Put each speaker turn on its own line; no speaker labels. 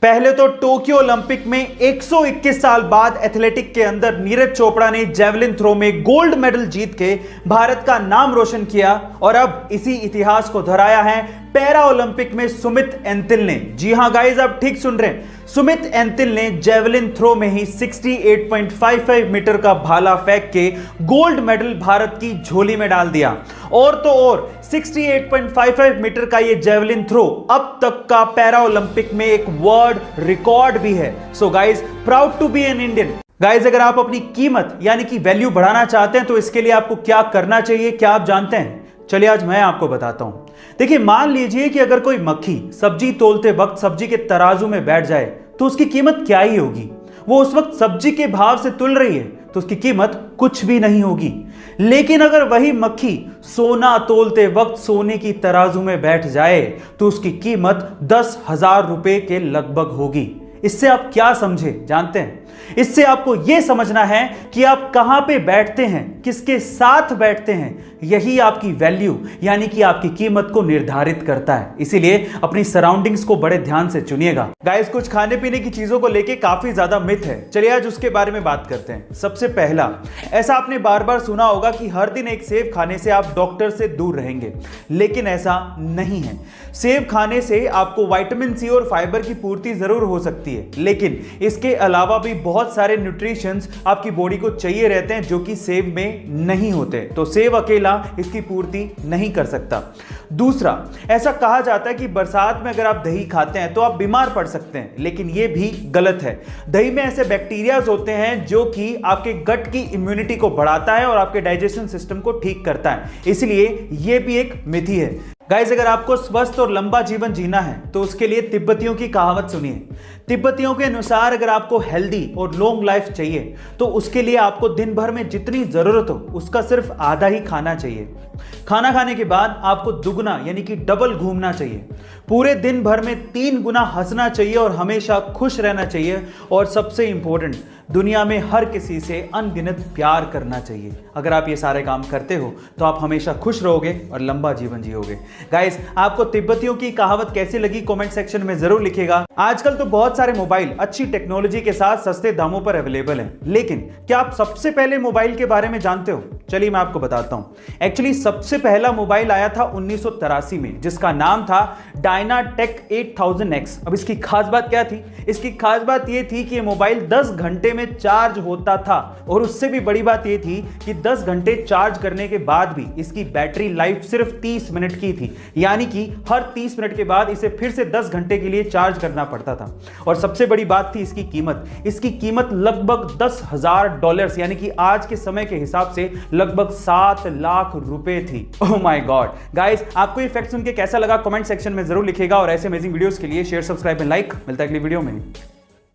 पहले तो Tokyo Olympic में 121 साल बाद एथलेटिक के अंदर नीरज चोपड़ा ने जेवलिन थ्रो में गोल्ड मेडल जीत के भारत का नाम रोशन किया और अब इसी इतिहास को दोहराया है पैरा ओलंपिक में सुमित एंतिल ने। जी हां गाइस, आप ठीक सुन रहे हैं, सुमित एंतिल ने जेवलिन थ्रो में ही 68.55 मीटर का भाला फेंक के गोल्ड मेडल भारत की झोली में डाल दिया। और तो और 68.55 मीटर का ये जेवलिन थ्रो अब तक का पैरा ओलंपिक में एक वर्ल्ड रिकॉर्ड भी है। So guys, proud to be an Indian. Guys, अगर आप अपनी कीमत यानी कि वैल्यू बढ़ाना चाहते हैं तो इसके लिए आपको क्या करना चाहिए, क्या आप जानते हैं? चलिए आज मैं आपको बताता हूं। देखिए, मान लीजिए कि अगर कोई मक्खी सब्जी तोलते वक्त सब्जी के तराजू में बैठ जाए तो उसकी कीमत क्या ही होगी। वो उस वक्त सब्जी के भाव से तुल रही है तो उसकी कीमत कुछ भी नहीं होगी। लेकिन अगर वही मक्खी सोना तोलते वक्त सोने की तराजू में बैठ जाए तो उसकी कीमत 10,000 रुपए के लगभग होगी। इससे आप क्या समझे जानते हैं? इससे आपको यह समझना है कि आप कहां पे बैठते हैं, किसके साथ बैठते हैं, यही आपकी वैल्यू यानी कि आपकी कीमत को निर्धारित करता है। इसीलिए अपनी सराउंडिंग्स को बड़े ध्यान से चुनिएगा। गाइस, कुछ खाने पीने की चीजों को लेके काफी ज्यादा मिथ है। चलिए आज उसके बारे में बात करते हैं। सबसे पहला, ऐसा आपने बार बार सुना होगा कि हर दिन एक सेब खाने से आप डॉक्टर से दूर रहेंगे, लेकिन ऐसा नहीं है। सेब खाने से आपको विटामिन सी और फाइबर की पूर्ति जरूर हो सकती है, लेकिन इसके अलावा भी बहुत सारे न्यूट्रिशंस आपकी बॉडी को चाहिए रहते हैं जो कि सेब में नहीं होते। तो सेब अकेला इसकी पूर्ति नहीं कर सकता। दूसरा, ऐसा कहा जाता है कि बरसात में अगर आप दही खाते हैं तो आप बीमार पड़ सकते हैं, लेकिन यह भी गलत है। दही में ऐसे बैक्टीरियाज होते हैं जो कि आपके गट की इम्यूनिटी को बढ़ाता है और आपके डाइजेशन सिस्टम को ठीक करता है, इसलिए यह भी एक मिथ ही है। गाइस, अगर आपको स्वस्थ और लंबा जीवन जीना है तो उसके लिए तिब्बतियों की कहावत सुनिए। तिब्बतियों के अनुसार अगर आपको हेल्दी और लॉन्ग लाइफ चाहिए तो उसके लिए आपको दिन भर में जितनी जरूरत हो उसका सिर्फ आधा ही खाना चाहिए। खाना खाने के बाद आपको दुगना यानी कि डबल घूमना चाहिए। पूरे दिन भर में 3 गुना हंसना चाहिए और हमेशा खुश रहना चाहिए। और सबसे इंपॉर्टेंट, दुनिया में हर किसी से अनगिनत प्यार करना चाहिए। अगर आप ये सारे काम करते हो तो आप हमेशा खुश रहोगे और लंबा जीवन जियोगे। गाइस, आपको तिब्बतियों की कहावत कैसी लगी कमेंट सेक्शन में जरूर लिखिएगा। आजकल तो बहुत सारे मोबाइल अच्छी टेक्नोलॉजी के साथ सस्ते दामों पर अवेलेबल हैं, लेकिन क्या आप सबसे पहले मोबाइल के बारे में जानते हो? चलिए मैं आपको बताता हूं। एक्चुअली सबसे पहला मोबाइल आया था 1983 में, जिसका नाम था डायनाटेक 8000X। अब इसकी खास बात क्या थी? इसकी खास बात यह थी कि ये मोबाइल 10 घंटे में चार्ज होता था, और उससे भी बड़ी बात यह थी कि 10 घंटे चार्ज करने के बाद भी इसकी बैटरी लाइफ सिर्फ 30 मिनट की थी, यानी कि हर 30 मिनट के बाद इसे फिर से 10 घंटे के लिए चार्ज करना पड़ता था। और सबसे बड़ी बात थी इसकी कीमत। इसकी कीमत लगभग $10,000 यानी कि आज के समय के हिसाब से लगभग 7 लाख रुपए थी। Oh my God. गाइस, आपको ये फैक्ट सुन के कैसा लगा कमेंट सेक्शन में जरूर लिखिएगा, और ऐसे अमेजिंग वीडियोस के लिए शेयर, सब्सक्राइब एंड लाइक। मिलता है अगली वीडियो में।